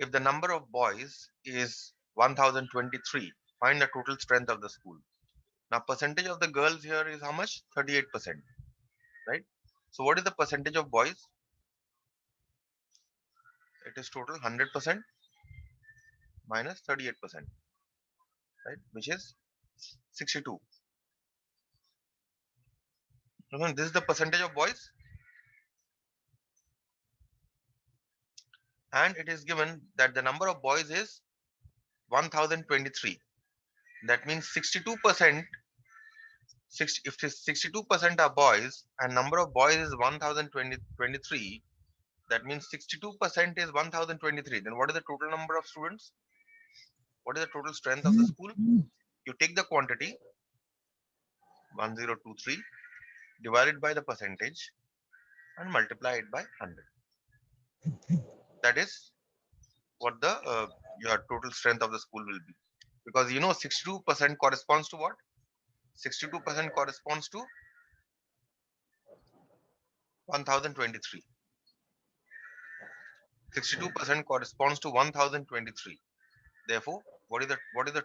If the number of boys is 1023, find the total strength of the school. Now, percentage of the girls here is how much? 38%, right? So, what is the percentage of boys? It is total 100% minus 38%, right? Which is 62. This is the percentage of boys, and it is given that the number of boys is 1023. That means 62%. If 62% are boys and number of boys is 1023, that means 62% is 1023. Then what is the total number of students? What is the total strength of the school? You take the quantity 1023 divided by the percentage and multiply it by 100. That is what the your total strength of the school will be. Because 62% corresponds to what? 62% corresponds to 1023. 62% corresponds to 1023. Therefore, what is the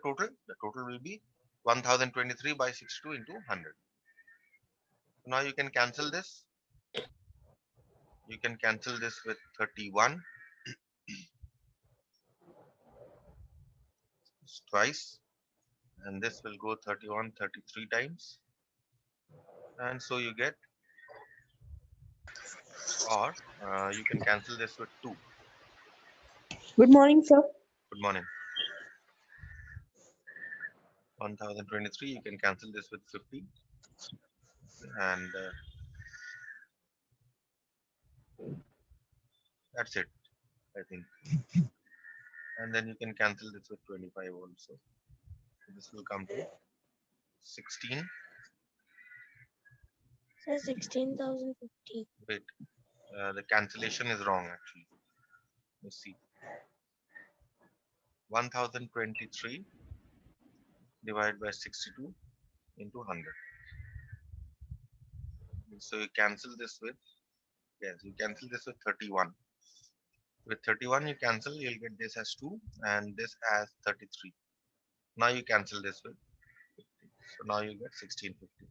total? The total will be 1023 by 62 into 100. Now you can cancel this. You can cancel this with 31 twice, and this will go 31 33 times, and so you get, or you can cancel this with 2. Good morning, sir. Good morning. 1023, you can cancel this with 50, and that's it, I think. And then you can cancel this with 25 also. So this will come to 16. Sir, 16,050. Wait, the cancellation is wrong actually. Let's see. 1023 divided by 62 into 100. So you cancel this with, yes, you cancel this with 31. With 31 you cancel, you'll get this as 2 and this as 33. Now you cancel this with 50. So now you get 1650.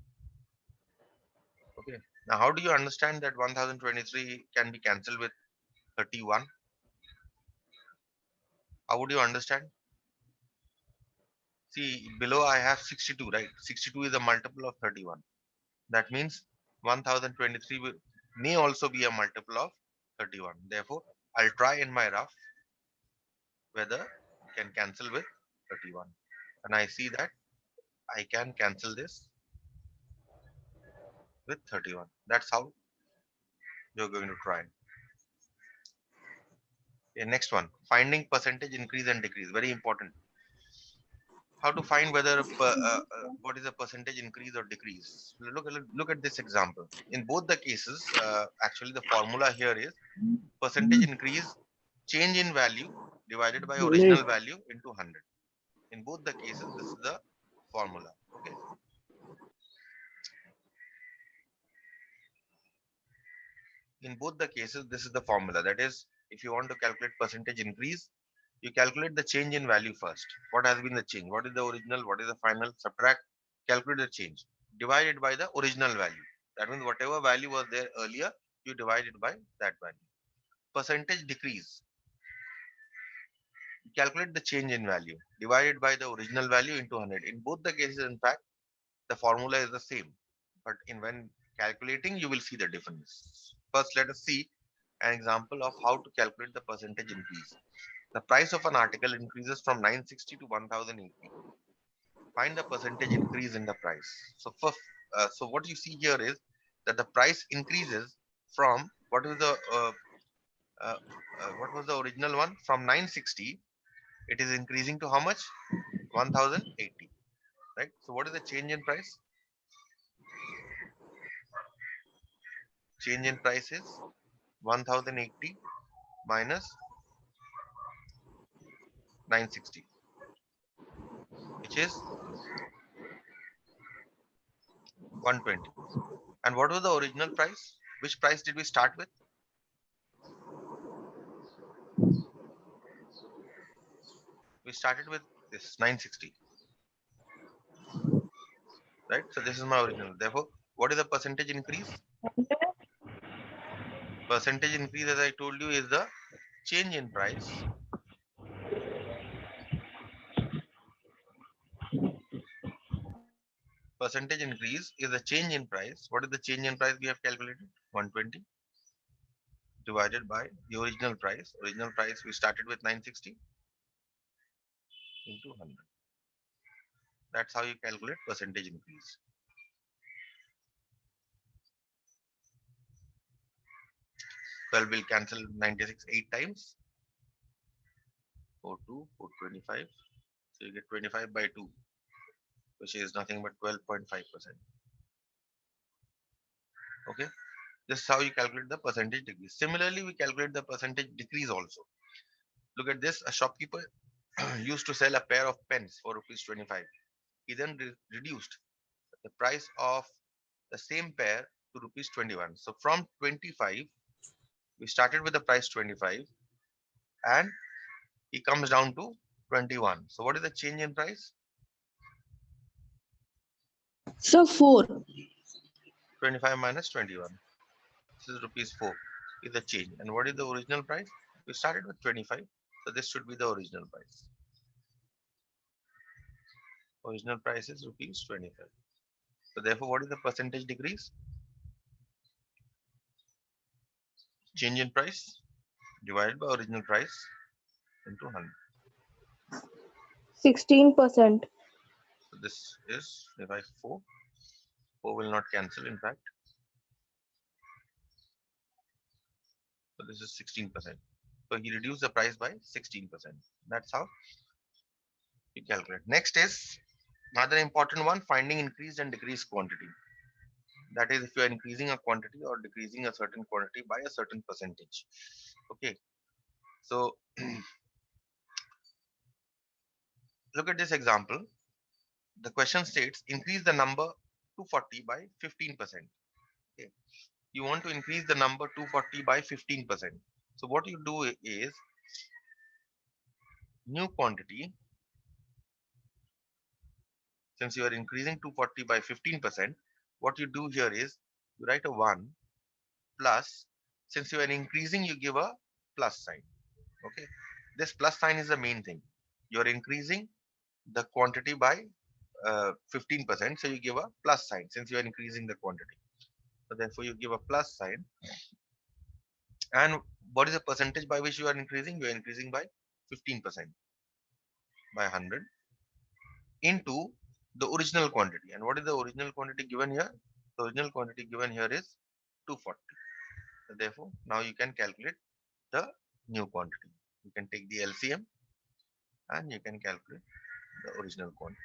Okay. Now how do you understand that 1023 can be cancelled with 31? How would you understand? See, below I have 62, right? 62 is a multiple of 31. That means 1023 may also be a multiple of 31. Therefore, I'll try in my rough whether I can cancel with 31. And I see that I can cancel this with 31. That's how you're going to try. Okay, next one, finding percentage increase and decrease. Very important. How to find whether what is a percentage increase or decrease? Look at this example. In both the cases, actually the formula here is percentage increase, change in value divided by original value into 100. In both the cases, this is the formula. Okay. In both the cases, this is the formula. That is, if you want to calculate percentage increase, you calculate the change in value first. What has been the change? What is the original? What is the final? Subtract, calculate the change. Divide it by the original value. That means whatever value was there earlier, you divide it by that value. Percentage decrease. You calculate the change in value. Divide it by the original value into 100. In both the cases, in fact, the formula is the same. But when calculating, you will see the difference. First, let us see an example of how to calculate the percentage increase. The price of an article increases from 960 to 1080. Find the percentage increase in the price. So what you see here is that the price increases from what uh, what was the original one? From 960, it is increasing to how much? 1080. Right. So what is the change in price? Change in price is 1080 minus 960, which is 120. And what was the original price? Which price did we start with? We started with this 960, right? So this is my original. Therefore, what is the percentage increase? Percentage increase, as I told you, is the change in price. Percentage increase is the change in price. What is the change in price we have calculated? 120 divided by the original price. Original price we started with 960 into 100. That's how you calculate percentage increase. 12 will cancel 96 8 times. 42, 425. So you get 25 by 2, which is nothing but 12.5%. Okay. This is how you calculate the percentage decrease. Similarly, we calculate the percentage decrease also. Look at this. A shopkeeper used to sell a pair of pens for rupees 25. He then reduced the price of the same pair to rupees 21. So from 25, we started with the price 25 and he comes down to 21. So what is the change in price? So 4. 25 minus 21. This is rupees 4 is the change. And what is the original price? We started with 25. So this should be the original price. Original price is rupees 25. So therefore, what is the percentage decrease? Change in price divided by original price into 100. 16%. So this is divide 4. 4 will not cancel, in fact. So this is 16%. So he reduced the price by 16%. That's how you calculate. Next is another important one, finding increased and decreased quantity. That is, if you are increasing a quantity or decreasing a certain quantity by a certain percentage. Okay. So look at this example. The question states increase the number 240 by 15%. Okay. You want to increase the number 240 by 15%. So what you do is new quantity, since you are increasing 240 by 15%, what you do here is you write a 1 plus, since you are increasing, you give a plus sign. Okay. This plus sign is the main thing. You are increasing the quantity by 15%, so you give a plus sign since you are increasing the quantity. So therefore, you give a plus sign. And what is the percentage by which you are increasing? You are increasing by 15% by 100 into the original quantity. And what is the original quantity given here? The original quantity given here is 240. So therefore, now you can calculate the new quantity. You can take the LCM and you can calculate the original quantity.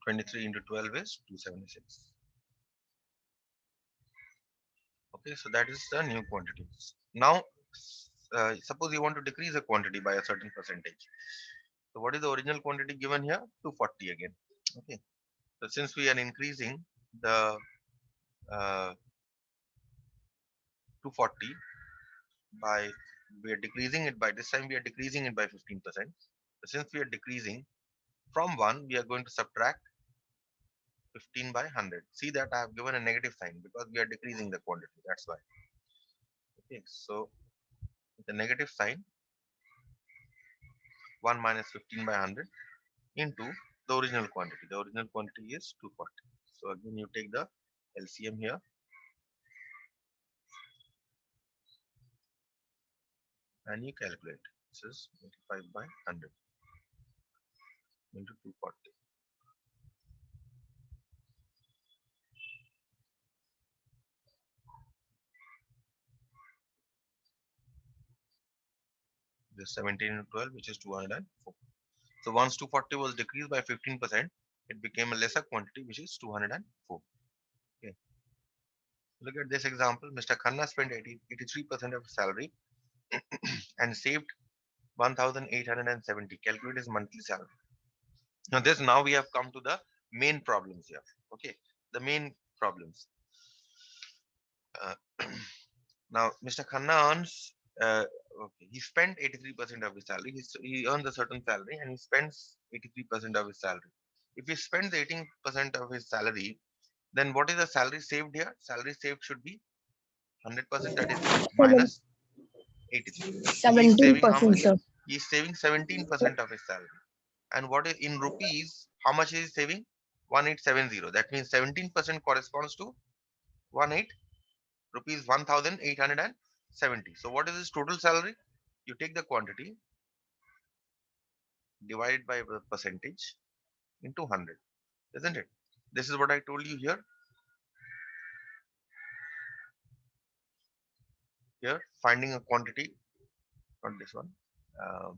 23 into 12 is 276. Okay, so that is the new quantity. Now, suppose you want to decrease a quantity by a certain percentage. So what is the original quantity given here? 240 again. Okay, so since we are increasing the 240 by, we are decreasing it by, this time we are decreasing it by 15%. So since we are decreasing from 1, we are going to subtract 15 by 100. See that I have given a negative sign because we are decreasing the quantity. That's why. Okay, so the negative sign, 1 minus 15 by 100 into the original quantity. The original quantity is 240. So again, you take the LCM here and you calculate. This is 25 by 100 into 240. This is 17 into 12, which is 204. So once 240 was decreased by 15%, it became a lesser quantity, which is 204. Okay. Look at this example. Mr. Khanna spent 83% of his salary and saved 1,870. Calculate his monthly salary. Now we have come to the main problems here. Okay, the main problems. Uh, now, Mr. Khanna earns. Okay, he spent 83% of his salary. He earns a certain salary and he spends 83% of his salary. If he spends 18% of his salary, then what is the salary saved here? Salary saved should be 100%. That is Seven, minus 83. So he is saving how 17%, much? sir. He is saving 17% of his salary. And what is in rupees? How much is he saving? 1870. That means 17% corresponds to 18 rupees 1,870. So what is his total salary? You take the quantity divided by the percentage into 100, isn't it? This is what I told you here. Here, finding a quantity, not this one. Uh,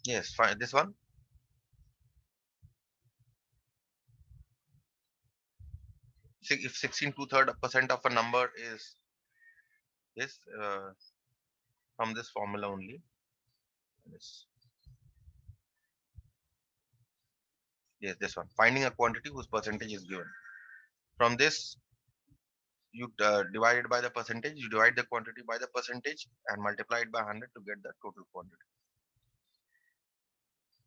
yes, fine. This one. If 16 2/3% of a number is this from this formula only. Yes, yes, this one. Finding a quantity whose percentage is given. From this, you divide it by the percentage. You divide the quantity by the percentage and multiply it by 100 to get the total quantity.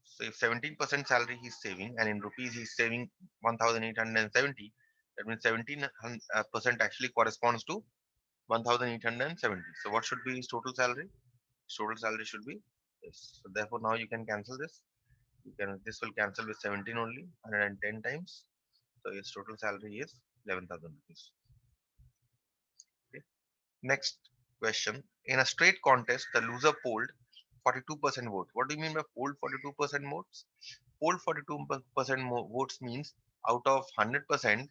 So if 17% salary he's saving and in rupees he's saving 1,870, that means 17% actually corresponds to 1,870. So what should be his total salary? His total salary should be this. So therefore now you can cancel this. This will cancel with 17 only, 110 times. So his total salary is 11,000 rupees. Okay. Next question. In a straight contest, the loser polled 42% vote. What do you mean by polled 42% votes? Polled 42% votes means out of 100%,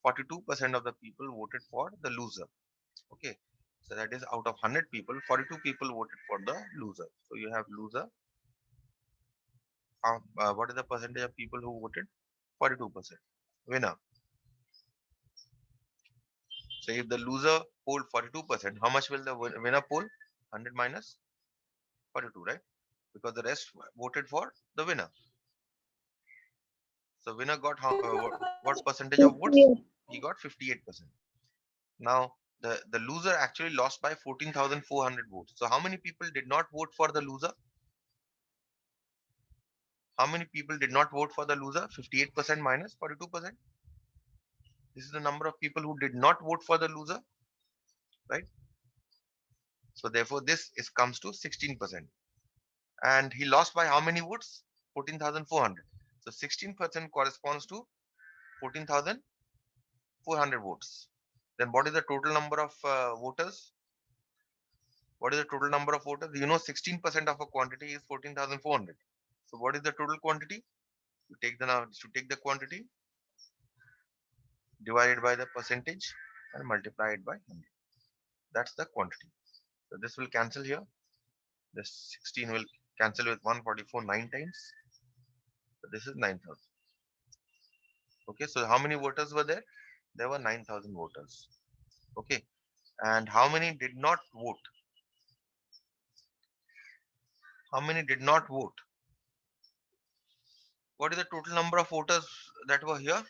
42% of the people voted for the loser. Okay. So that is out of 100 people, 42 people voted for the loser. So you have loser. What is the percentage of people who voted? 42%. Winner. So if the loser polled 42%, how much will the winner poll? 100 minus 42, right? Because the rest voted for the winner. So winner got what percentage of votes? Yeah. He got 58%. Now the loser actually lost by 14,400 votes. So how many people did not vote for the loser? How many people did not vote for the loser? 58% minus 42%. This is the number of people who did not vote for the loser, right? So therefore this comes to 16%. And he lost by how many votes? 14,400. So 16% corresponds to 14,400 votes. Then what is the total number of voters? What is the total number of voters? 16% of a quantity is 14,400. So what is the total quantity? You take the quantity, divide it by the percentage, and multiply it by 100. That's the quantity. So this will cancel here. This 16 will cancel with 144 9 times. So this is 9,000. Okay, so how many voters were there? There were 9,000 voters. Okay, and how many did not vote? How many did not vote? What is the total number of voters that were here?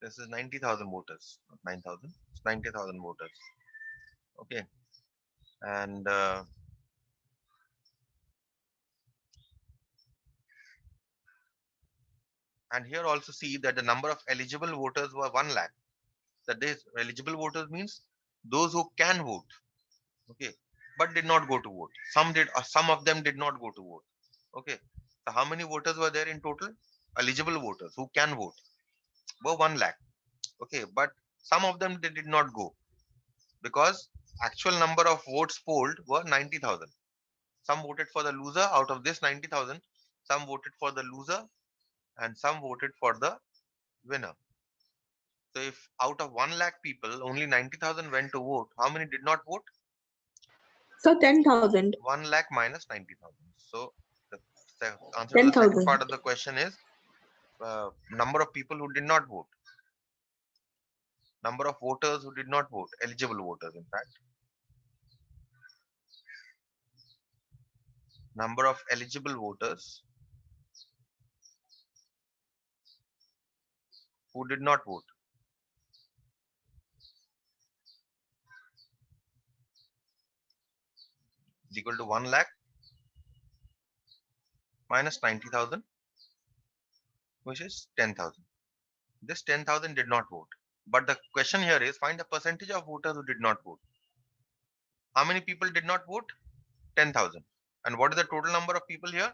This is 90,000 voters, not 9,000. It's 90,000 voters. Okay, and here also see that the number of eligible voters were 1 lakh. That is, eligible voters means those who can vote. Okay, but did not go to vote. Some did, or some of them did not go to vote. Okay, so how many voters were there in total? Eligible voters who can vote were 1 lakh. Okay, but some of them they did not go because actual number of votes polled were 90,000. Some voted for the loser. Out of this 90,000, some voted for the loser and some voted for the winner. So if out of 1 lakh people, only 90,000 went to vote, how many did not vote? So 10,000. 1 lakh minus 90,000. So the The answer to the second 10,000. part of the question is number of people who did not vote. Number of voters who did not vote. Eligible voters, in fact. Number of eligible voters who did not vote. Is equal to 1 lakh minus 90,000, which is 10,000. This 10,000 did not vote. But the question here is find the percentage of voters who did not vote. How many people did not vote? 10,000. And what is the total number of people here?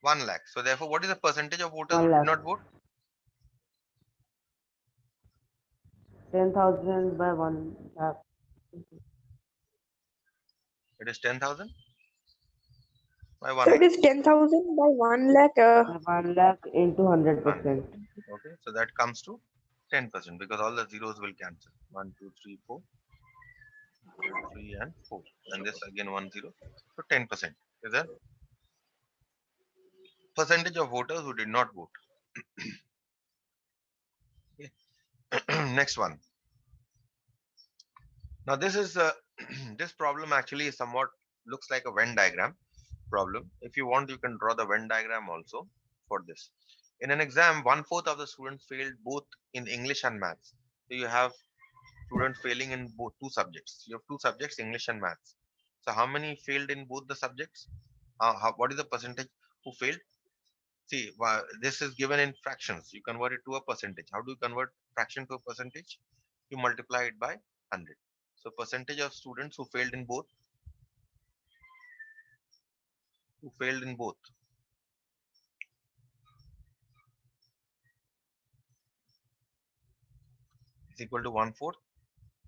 1 lakh. So therefore, what is the percentage of voters who 1 did lakh. not vote? 10,000 by 1 lakh. It is 10,000 by 1 So it lakh. is 10,000 by 1 lakh. 1 lakh into 100%. Okay, so that comes to 10% because all the zeros will cancel. 1, 2, 3, 4, 3 and 4. And this again 1 0. So 10% is the percentage of voters who did not vote. Okay. Next one. Now this is this problem actually is somewhat looks like a Venn diagram problem. If you want, you can draw the Venn diagram also for this. In an exam, 1/4 of the students failed both in English and maths. So you have students failing in both two subjects. You have two subjects, English and maths. So how many failed in both the subjects? What is the percentage who failed? See, this is given in fractions. You convert it to a percentage. How do you convert fraction to a percentage? You multiply it by 100. So percentage of students who failed in both is equal to 1/4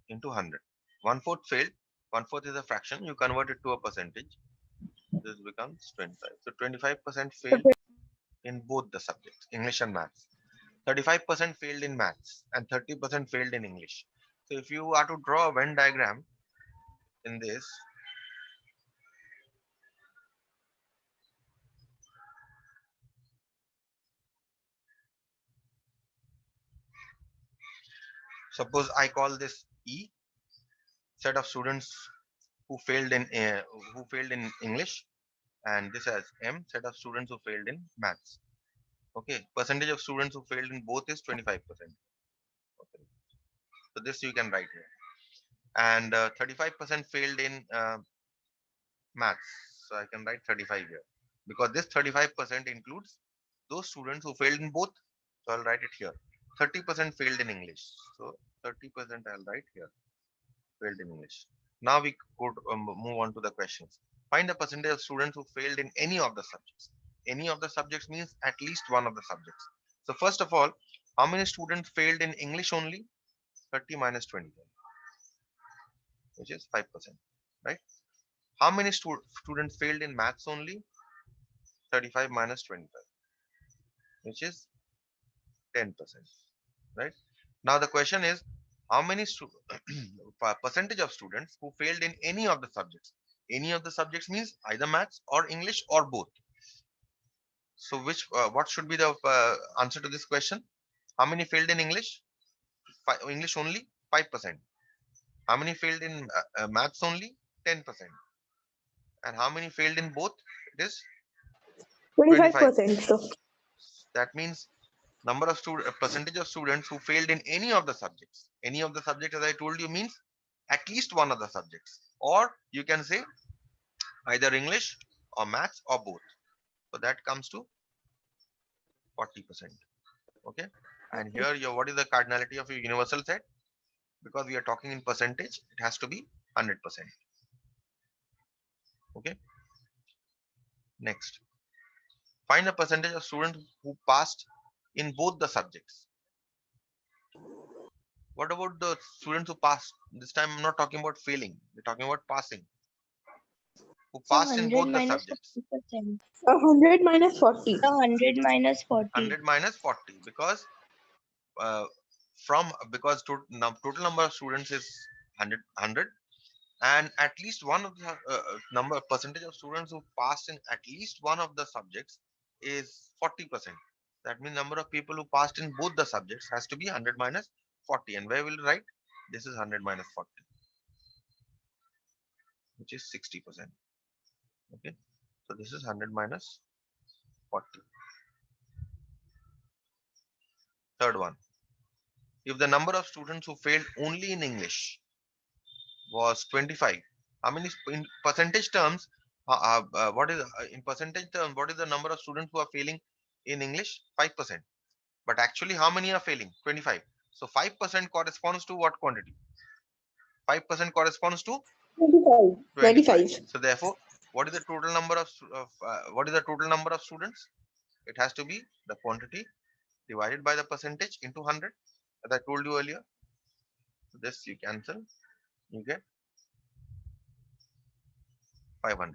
into 100. 1/4 failed. 1/4 is a fraction. You convert it to a percentage. This becomes 25. So 25% failed in both the subjects, English and maths. 35% failed in maths and 30% failed in English. So if you are to draw a Venn diagram in this, suppose I call this E, set of students who failed in English, and this as M, set of students who failed in maths. Okay, percentage of students who failed in both is 25%. Okay. So this you can write here, and 35% failed in maths. So I can write 35 here because this 35% includes those students who failed in both. So I'll write it here. 30% failed in English. So 30% I'll write here, failed in English. Now we could move on to the questions. Find the percentage of students who failed in any of the subjects. Any of the subjects means at least one of the subjects. So first of all, how many students failed in English only? 30 minus 20, which is 5%, right? How many students failed in maths only? 35 minus 25, which is 10%, right? Now the question is, how many percentage of students who failed in any of the subjects? Any of the subjects means either maths or English or both. So what should be the answer to this question? How many failed in English? English only 5%. How many failed in maths only? 10%. And how many failed in both? It is 25. 25%. So That means number of percentage of students who failed in any of the subjects. Any of the subjects, as I told you, means at least one of the subjects, or you can say either English or maths or both. So that comes to 40%. Okay. And here what is the cardinality of your universal set? Because we are talking in percentage, it has to be 100%. Okay. Next, find the percentage of students who passed in both the subjects. What about the students who passed? This time I'm not talking about failing. We're talking about passing. Who So passed in 100 both the minus subjects. 40%. 100 minus 40. So 100 minus 40. 100 minus 40 because because total number of students is 100. and at least one of the number percentage of students who passed in at least one of the subjects is 40%. That means number of people who passed in both the subjects has to be 100 minus 40. And where will you write? This is 100 minus 40, which is 60%. Okay, so this is 100 minus 40. Third one, if the number of students who failed only in English was 25, how many in percentage terms? What is in percentage terms? What is the number of students who are failing in English? 5%. But actually, how many are failing? 25. So 5% corresponds to what quantity? 5% corresponds to 25. 25. 25. So therefore, what is the total number what is the total number of students? It has to be the quantity divided by the percentage into 100, as I told you earlier. So this you cancel, you get 500.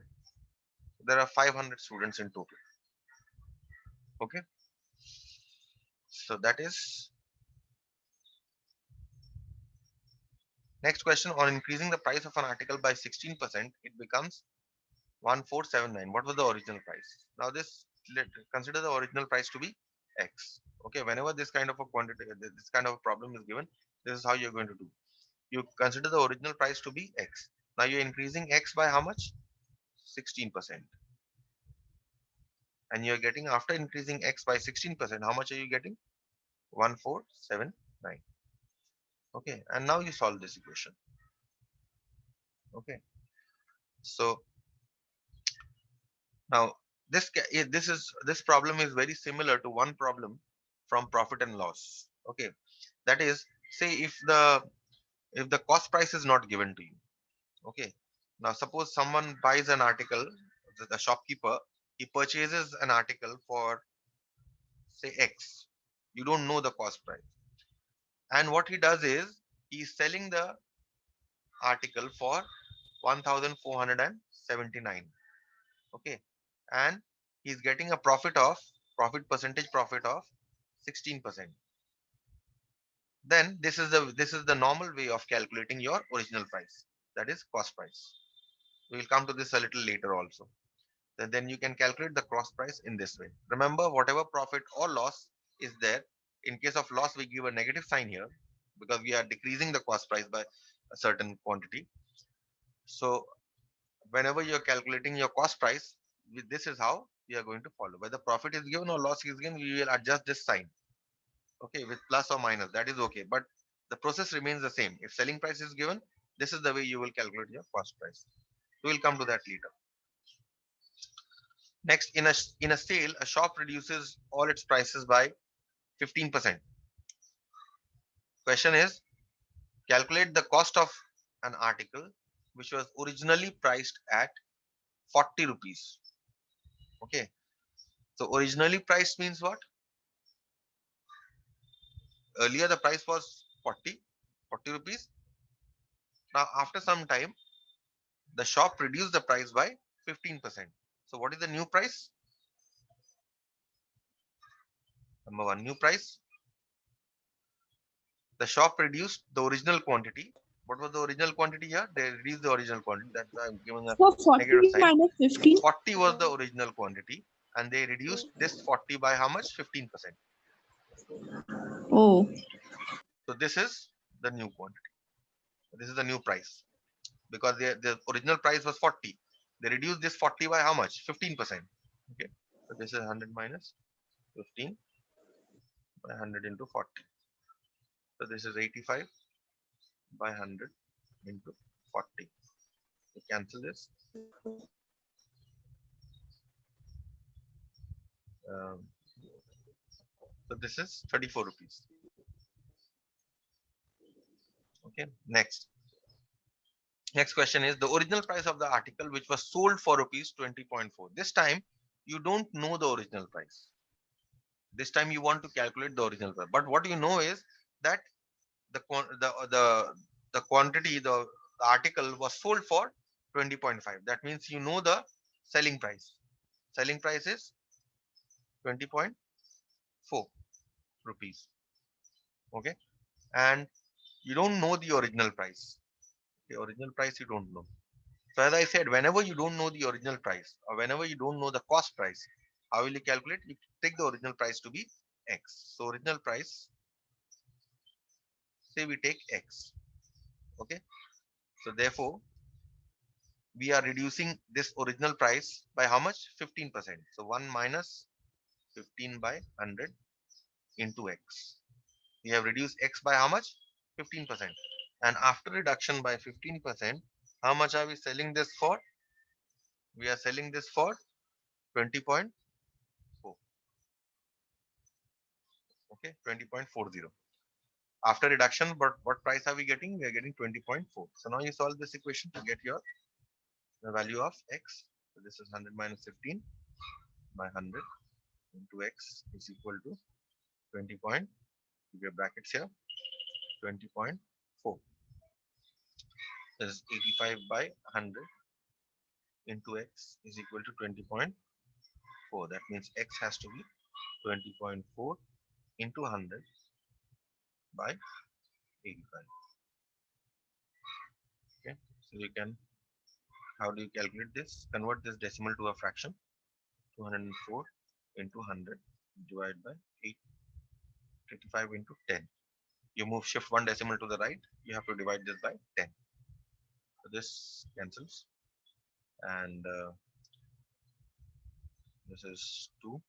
There are 500 students in total. Okay, so that is next question. On increasing the price of an article by 16%, it becomes 1479. What was the original price? Now this, consider the original price to be X. Okay, whenever this kind of a quantity, this kind of a problem is given, this is how you're going to do. You consider the original price to be X. Now you're increasing X by how much? 16%. And you're getting, after increasing X by 16%, how much are you getting? 1479. Okay, and now you solve this equation. Okay, so now this problem is very similar to one problem from profit and loss. Okay, that is, say if the cost price is not given to you. Okay, now suppose someone buys an article, the shopkeeper, he purchases an article for say X. You don't know the cost price, and what he does is he's selling the article for 1479. Okay, and he's getting a profit of 16%. Then this is the normal way of calculating your original price, that is cost price. We will come to this a little later also. Then you can calculate the cost price in this way. Remember, whatever profit or loss is there, in case of loss we give a negative sign here because we are decreasing the cost price by a certain quantity. So whenever you're calculating your cost price, this is how we are going to follow. Whether profit is given or loss is given, we will adjust this sign. Okay, with plus or minus, that is okay. But the process remains the same. If selling price is given, this is the way you will calculate your cost price. We will come to that later. Next, in a sale, a shop reduces all its prices by 15%. Question is, calculate the cost of an article which was originally priced at 40 rupees. Okay, so originally priced means what? Earlier the price was 40 rupees. Now after some time, the shop reduced the price by 15%. So what is the new price? Number one, new price. The shop reduced the original quantity. What was the original quantity here? They reduced the original quantity. That's why I'm giving a So negative 40 sign. minus 15. 40 was the original quantity, and they reduced this 40 by how much? 15%. Oh. So this is the new quantity. This is the new price because the original price was 40. They reduced this 40 by how much? 15%. Okay. So this is 100 minus 15 by 100 into 40. So this is 85 by 100 into 40. We cancel this. Um, so this is 34 rupees. Okay. Next question is the original price of the article which was sold for rupees 20.4. This time you don't know the original price. This time you want to calculate the original price. But what you know is that the quantity, the article was sold for 20.5. That means you know the selling price. Selling price is 20.4 rupees. Okay, and you don't know the original price. The original price you don't know. So as I said, whenever you don't know the original price or whenever you don't know the cost price, how will you calculate? You take the original price to be X. So original price, say we take X. Okay. So therefore, we are reducing this original price by how much? 15%. So 1 minus 15 by 100 into X. We have reduced X by how much? 15%. And after reduction by 15%, how much are we selling this for? We are selling this for 20.4. Okay, 20.40. After reduction, but what price are we getting? We are getting 20.4. So now you solve this equation to get your the value of X. So this is 100 minus 15 by 100 into X is equal to 20 point, give your brackets here, 20.4. This is 85 by 100 into X is equal to 20.4. That means X has to be 20.4 into 100 by 85. Okay, so you can, how do you calculate this? Convert this decimal to a fraction. 204 into 100 divided by 85 into 10. You move shift one decimal to the right, you have to divide this by 10. So this cancels, and this is 2.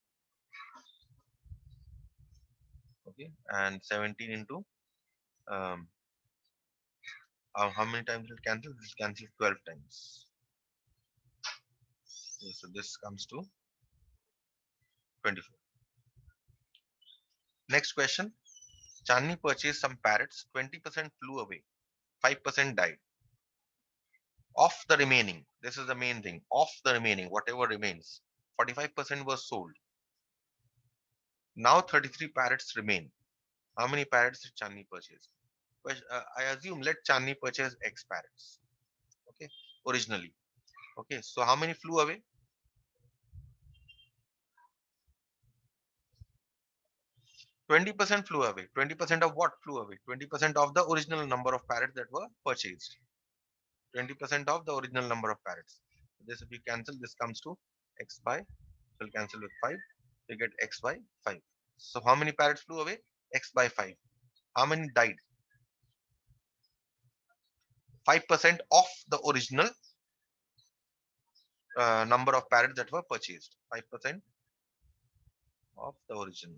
Okay, and 17 into um, how many times it cancels? This cancels 12 times. Okay, so this comes to 24. Next question. Chandni purchased some parrots, 20% flew away, 5% died. Of the remaining, this is the main thing, of the remaining, whatever remains, 45% was sold. Now 33 parrots remain. How many parrots did Chandni purchase? I assume let Chandni purchase X parrots. Okay, originally. Okay, so how many flew away? 20% flew away. 20% of what flew away? 20% of the original number of parrots that were purchased. 20% of the original number of parrots. This, if you cancel, this comes to X by, will cancel with 5. You get X by 5. So how many parrots flew away? X by 5. How many died? 5% of the original number of parrots that were purchased. 5% of the original.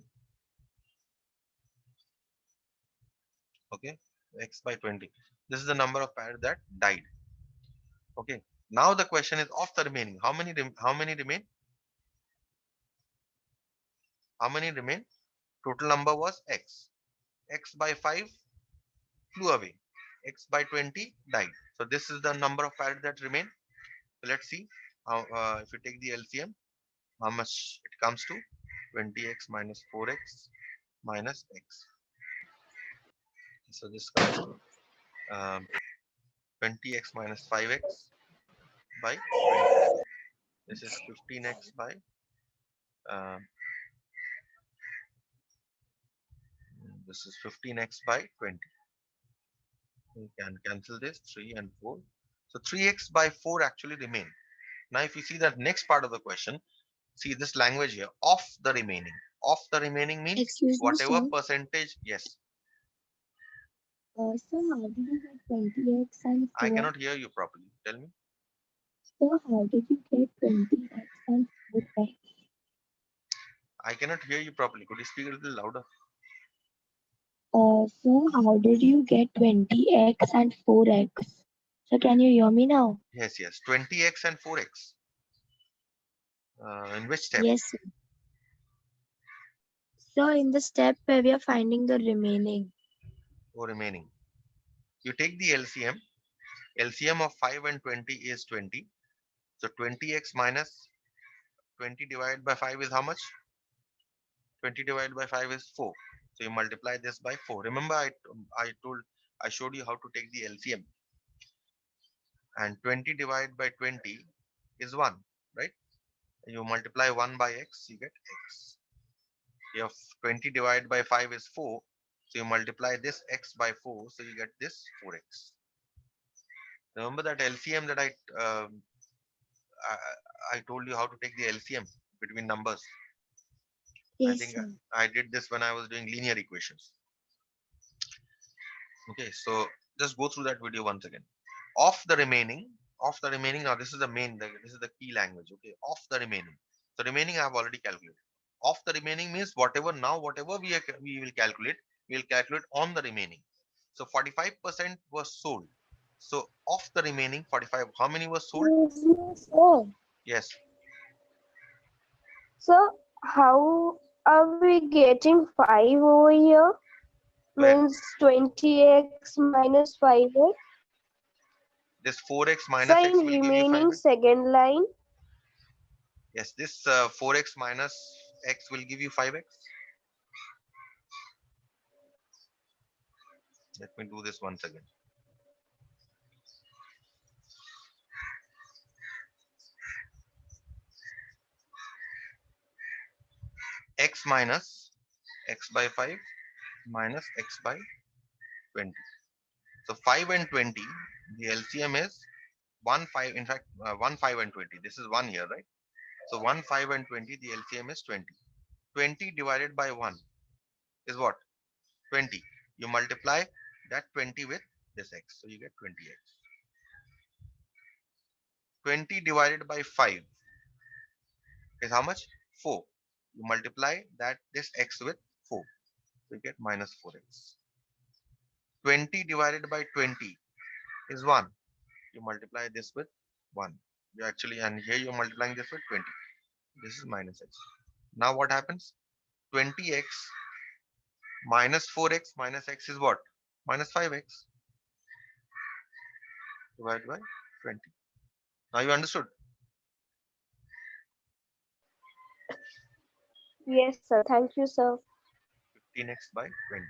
Okay, X by 20. This is the number of parrots that died. Okay. Now the question is of the remaining. How many remain? How many remain? Total number was X. X by 5 flew away. X by 20 died. So this is the number of parrots that remain. So let's see how, if you take the LCM, how much it comes to. 20x minus 4x minus x. So this comes to 20x minus 5x by 20. This is 15x by uh, this is 15x by 20. We can cancel this 3 and 4. So 3x by 4 actually remain. Now if you see the next part of the question, see this language here, of the remaining. Of the remaining means Excuse me, whatever sir. percentage. Yes, Sir, how did you get 20x and I 4x? cannot hear you properly. Tell me. Sir, how did you get 20x and 4x? I cannot hear you properly. Could you speak a little louder? Sir, how did you get 20x and 4x? So can you hear me now? Yes, yes. 20x and 4x. In which step? Yes, sir. So in the step where we are finding the remaining. Or remaining. You take the LCM. LCM of 5 and 20 is 20. So 20x minus 20 divided by 5 is how much? 20 divided by 5 is 4. So you multiply this by 4. Remember, I showed you how to take the LCM. And 20 divided by 20 is 1, right? You multiply 1 by x, you get x. If 20 divided by 5 is 4, so you multiply this x by 4, so you get this 4x. Remember that LCM that I told you how to take the LCM between numbers. I Yes, think sir. I did this when I was doing linear equations. Okay, so just go through that video once again. Of the remaining, now this is the main, this is the key language. Okay, of the remaining. So remaining I have already calculated. Of the remaining means whatever now, whatever we will calculate, we will calculate on the remaining. So 45% was sold. So of the remaining 45, how many was sold? Yes, sir. Yes, So how are we getting 5 over here? where Means 20x minus 5x. this 4x So minus x in will give you remaining 5x. second line, Yes, this 4x minus x will give you 5x. Let me do this once again. X minus x by 5 minus x by 20. So 5 and 20, the LCM is 1, 5. In fact, 1, 5 and 20. This is 1 here, right? So 1, 5 and 20, the LCM is 20. 20 divided by 1 is what? 20. You multiply that 20 with this x. So you get 20x. 20 divided by 5 is how much? 4. You multiply that this x with 4. So you get minus 4x. 20 divided by 20 is 1. You multiply this with 1. You actually, and here you're multiplying this with 20. This is minus x. Now what happens? 20x minus 4x minus x is what? Minus 5x divided by 20. Now you understood? yes, sir. Thank you, sir. 15x by 20.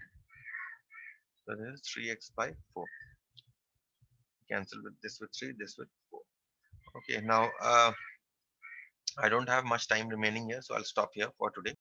So this is 3x by 4. Cancel with this with 3, this with 4. Okay, now I don't have much time remaining here, so I'll stop here for today.